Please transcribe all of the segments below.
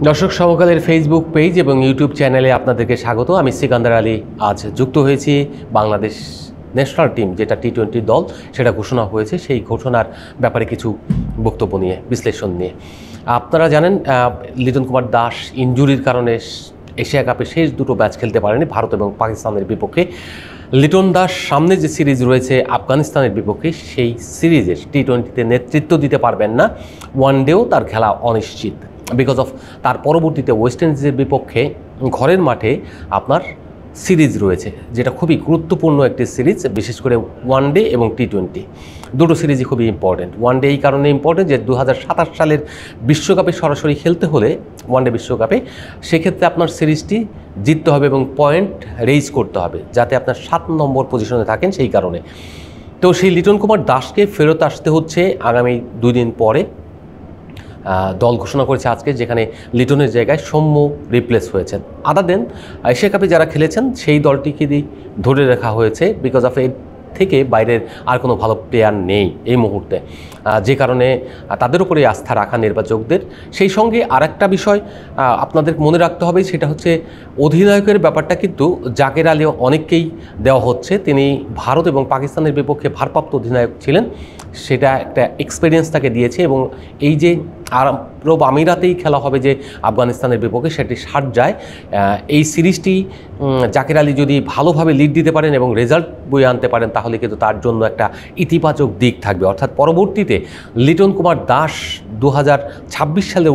দর্শক সমকালের Facebook page এবং YouTube চ্যানেলে আপনাদেরকে স্বাগত। আমি সিকান্দার আলী। আজ যুক্ত হয়েছি বাংলাদেশ ন্যাশনাল টিম, যেটা টি-20 দল, সেটা ঘোষণা হয়েছে। সেই ঘোষণার ব্যাপারে কিছু বক্তব্য নিয়ে, বিশ্লেষণ নিয়ে। আপনারা জানেন লিটন কুমার দাস ইনজুরির কারণে এশিয়া কাপে শেষ দুটো ম্যাচ খেলতে পারেনি ভারত এবং পাকিস্তানের বিপক্ষে। লিটন দাস সামনে যে সিরিজ রয়েছে আফগানিস্তানের বিপক্ষে, সেই সিরিজের টি-20তে নেতৃত্ব দিতে পারবেন না। ওয়ানডেও তার খেলা অনিশ্চিত, বিকজ অফ তার পরবর্তীতে ওয়েস্ট ইন্ডিজের বিপক্ষে ঘরের মাঠে আপনার সিরিজ রয়েছে, যেটা খুবই গুরুত্বপূর্ণ একটি সিরিজ, বিশেষ করে ওয়ানডে এবং টি-20 দুটো সিরিজই খুবই ইম্পর্টেন্ট। ওয়ানডে এই কারণে ইম্পর্টেন্ট যে 2027 সালের বিশ্বকাপে সরাসরি খেলতে হলে, ওয়ানডে বিশ্বকাপে, সেক্ষেত্রে আপনার সিরিজটি জিততে হবে এবং পয়েন্ট রেইজ করতে হবে, যাতে আপনার 7 নম্বর পজিশনে থাকেন। সেই কারণে তো সেই লিটন কুমার দাসকে ফেরত আসতে হচ্ছে আগামী 2 দিন পরে। দল ঘোষণা করেছে আজকে, যেখানে লিটনের জায়গায় সৌম্য রিপ্লেস হয়েছেন। আদার দেন এশিয়া কাপে যারা খেলেছেন সেই দলটিকে ধরে রাখা হয়েছে, বিকজ অফ এর থেকে বাইরের আর কোনো ভালো প্লেয়ার নেই এই মুহূর্তে, যে কারণে তাদের উপরে আস্থা রাখা নির্বাচকদের। সেই সঙ্গে আরেকটা বিষয় আপনাদের মনে রাখতে হবে, সেটা হচ্ছে অধিনায়কের ব্যাপারটা কিন্তু জাকের আলী অনেককেই দেওয়া হচ্ছে। তিনি ভারত এবং পাকিস্তানের বিপক্ষে ভারপ্রাপ্ত অধিনায়ক ছিলেন, সেটা একটা এক্সপিরিয়েন্স তাকে দিয়েছে। এবং এই যে আরব আমিরাতেই খেলা হবে যে আফগানিস্তানের বিপক্ষে, সেটি শারজায়, এই সিরিজটি জাকের আলী যদি ভালোভাবে লিড দিতে পারেন এবং রেজাল্ট বয়ে আনতে পারেন, তাহলে কিন্তু তার জন্য একটা ইতিবাচক দিক থাকবে। অর্থাৎ পরবর্তীতে লিটন কুমার দাস 2026 সালে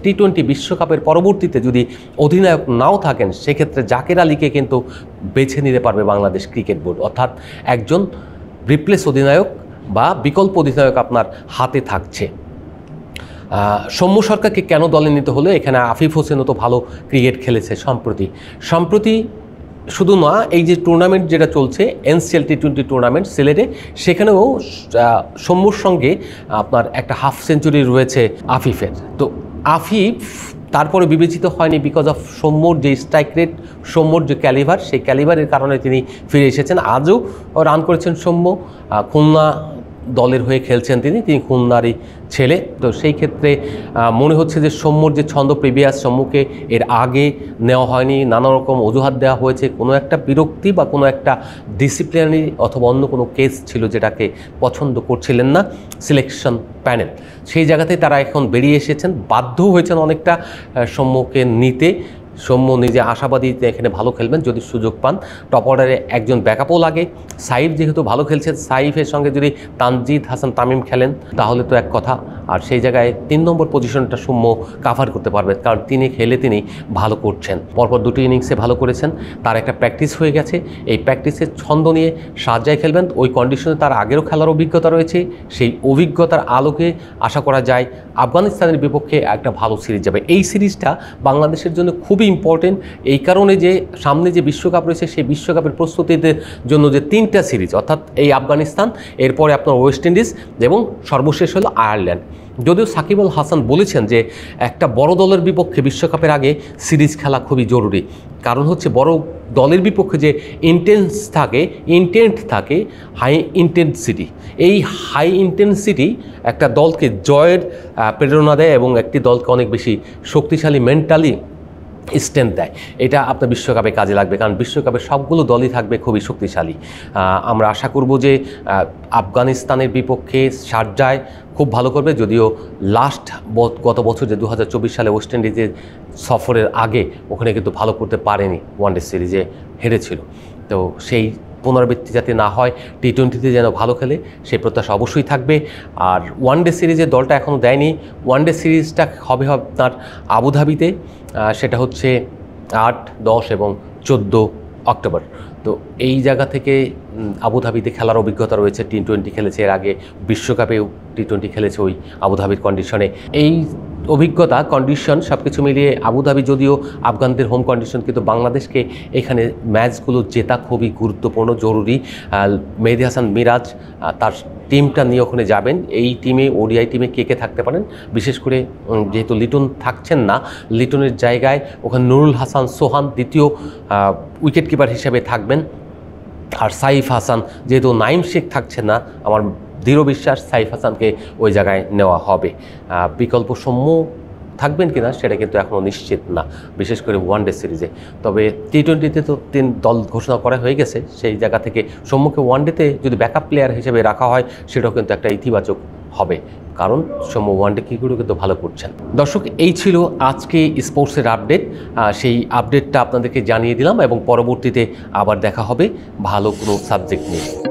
টি-20 বিশ্বকাপের পরবর্তীতে যদি অধিনায়ক নাও থাকেন, সেক্ষেত্রে জাকের আলীকে কিন্তু বেছে নিতে পারবে বাংলাদেশ ক্রিকেট বোর্ড। অর্থাৎ একজন রিপ্লেস অধিনায়ক বা বিকল্প অধিনায়ক আপনার হাতে থাকছে। সৌম্য সরকারকে কেন দলে নিতে হলো? এখানে আফিফ হোসেনও তো ভালো ক্রিকেট খেলেছে সম্প্রতি শুধু না, এই যে টুর্নামেন্ট যেটা চলছে এনসিএল টি-20 টুর্নামেন্ট সিলেটে, সেখানেও সৌম্যর সঙ্গে আপনার একটা হাফ সেঞ্চুরি রয়েছে আফিফের। তো আফিফ তারপরে বিবেচিত হয়নি, বিকজ অফ সৌম্যর যে স্ট্রাইক রেট, সৌম্যর যে ক্যালিভার, সেই ক্যালিভারের কারণে তিনি ফিরে এসেছেন। আজও রান করেছেন সৌম্য, খুলনা দলের হয়ে খেলছেন তিনি খুলনারই ছেলে। তো সেই ক্ষেত্রে মনে হচ্ছে যে সৌম্যর যে ছন্দ, প্রিভিয়াস সৌম্যকে এর আগে নেওয়া হয়নি, নানা রকম অজুহাত দেওয়া হয়েছে, কোনো একটা বিরক্তি বা কোনো একটা ডিসিপ্লিনারি অথবা অন্য কোনো কেস ছিল যেটাকে পছন্দ করছিলেন না সিলেকশন প্যানেল। সেই জায়গাতেই তারা এখন বেরিয়ে এসেছেন, বাধ্য হয়েছেন অনেকটা সৌম্যকে নিতে। সৌম্য নিজে আশাবাদী এখানে ভালো খেলবেন যদি সুযোগ পান। টপ অর্ডারে একজন ব্যাকআপও লাগে। সাইফ যেহেতু ভালো খেলছেন, সাইফের সঙ্গে যদি তানজিদ হাসান তামিম খেলেন তাহলে তো এক কথা। আর সেই জায়গায় 3 নম্বর পজিশনটা সৌম্য কাভার করতে পারবে, কারণ তিনি ভালো করছেন। পরপর 2টি ইনিংসে ভালো করেছেন, তার একটা প্র্যাকটিস হয়ে গেছে। এই প্র্যাকটিসের ছন্দ নিয়ে শারজায় খেলবেন, ওই কন্ডিশনে তার আগেরও খেলার অভিজ্ঞতা রয়েছে। সেই অভিজ্ঞতার আলোকে আশা করা যায় আফগানিস্তানের বিপক্ষে একটা ভালো সিরিজ যাবে। এই সিরিজটা বাংলাদেশের জন্য খুবই ইম্পর্টেন্ট, এই কারণে যে সামনে যে বিশ্বকাপ রয়েছে, সেই বিশ্বকাপের প্রস্তুতির জন্য যে 3টা সিরিজ, অর্থাৎ এই আফগানিস্তান, এরপরে আপনার ওয়েস্ট ইন্ডিজ এবং সর্বশেষ হলো আয়ারল্যান্ড। যদিও সাকিব আল হাসান বলেছেন যে একটা বড় দলের বিপক্ষে বিশ্বকাপের আগে সিরিজ খেলা খুবই জরুরি, কারণ হচ্ছে বড় দলের বিপক্ষে যে ইন্টেন্ট থাকে হাই ইন্টেন্সিটি, এই হাই ইন্টেন্সিটি একটা দলকে জয়ের প্রেরণা দেয় এবং একটি দলকে অনেক বেশি শক্তিশালী মেন্টালি স্ট্রেংথ দেয়। এটা আপনার বিশ্বকাপে কাজে লাগবে, কারণ বিশ্বকাপে সবগুলো দলই থাকবে খুবই শক্তিশালী। আমরা আশা করব যে আফগানিস্তানের বিপক্ষে শারজায় খুব ভালো করবে, যদিও গত বছর যে 2024 সালে ওয়েস্ট ইন্ডিজের সফরের আগে ওখানে কিন্তু ভালো করতে পারেনি, ওয়ানডে সিরিজে হেরেছিল। তো সেই পুনরাবৃত্তি যাতে না হয়, টি-20তে যেন ভালো খেলে, সেই প্রত্যাশা অবশ্যই থাকবে। আর ওয়ানডে সিরিজের দলটা এখনও দেয়নি। ওয়ানডে সিরিজটা হবে আপনার আবুধাবিতে, সেটা হচ্ছে 8, 10 এবং 14 অক্টোবর। তো এই জায়গা থেকে আবুধাবিতে খেলার অভিজ্ঞতা রয়েছে, টি-20 খেলেছে এর আগে, বিশ্বকাপেও টি-20 খেলেছে ওই আবুধাবির কন্ডিশনে। এই অভিজ্ঞতা, কন্ডিশন সব কিছু মিলিয়ে আবুধাবি যদিও আফগানদের হোম কন্ডিশন, কিন্তু বাংলাদেশকে এখানে ম্যাচগুলো জেতা খুবই গুরুত্বপূর্ণ, জরুরি। মেহেদী হাসান মিরাজ তার টিমটা নিয়ে ওখানে যাবেন। এই টিমে, ওডিআই টিমে কে কে থাকতে পারেন, বিশেষ করে যেহেতু লিটন থাকছেন না, লিটনের জায়গায় ওখানে নুরুল হাসান সোহান দ্বিতীয় উইকেট কিপার হিসেবে থাকবেন। আর সাইফ হাসান, যেহেতু নাইম শেখ থাকছে না, আমার দৃঢ় বিশ্বাস সাইফ হাসানকে ওই জায়গায় নেওয়া হবে। বিকল্প সৌম্য থাকবেন কিনা সেটা কিন্তু এখনও নিশ্চিত না, বিশেষ করে ওয়ানডে সিরিজে। তবে টি-20তে তো 3 দল ঘোষণা করা হয়ে গেছে, সেই জায়গা থেকে সম্মুখে ওয়ানডেতে যদি ব্যাকআপ প্লেয়ার হিসেবে রাখা হয় সেটাও কিন্তু একটা ইতিবাচক হবে, কারণ সৌম্য ওয়ানডে ক্রিকেটও কিন্তু ভালো করছেন। দর্শক, এই ছিল আজকে স্পোর্টসের আপডেট। সেই আপডেটটা আপনাদেরকে জানিয়ে দিলাম এবং পরবর্তীতে আবার দেখা হবে ভালো কোনো সাবজেক্ট নিয়ে।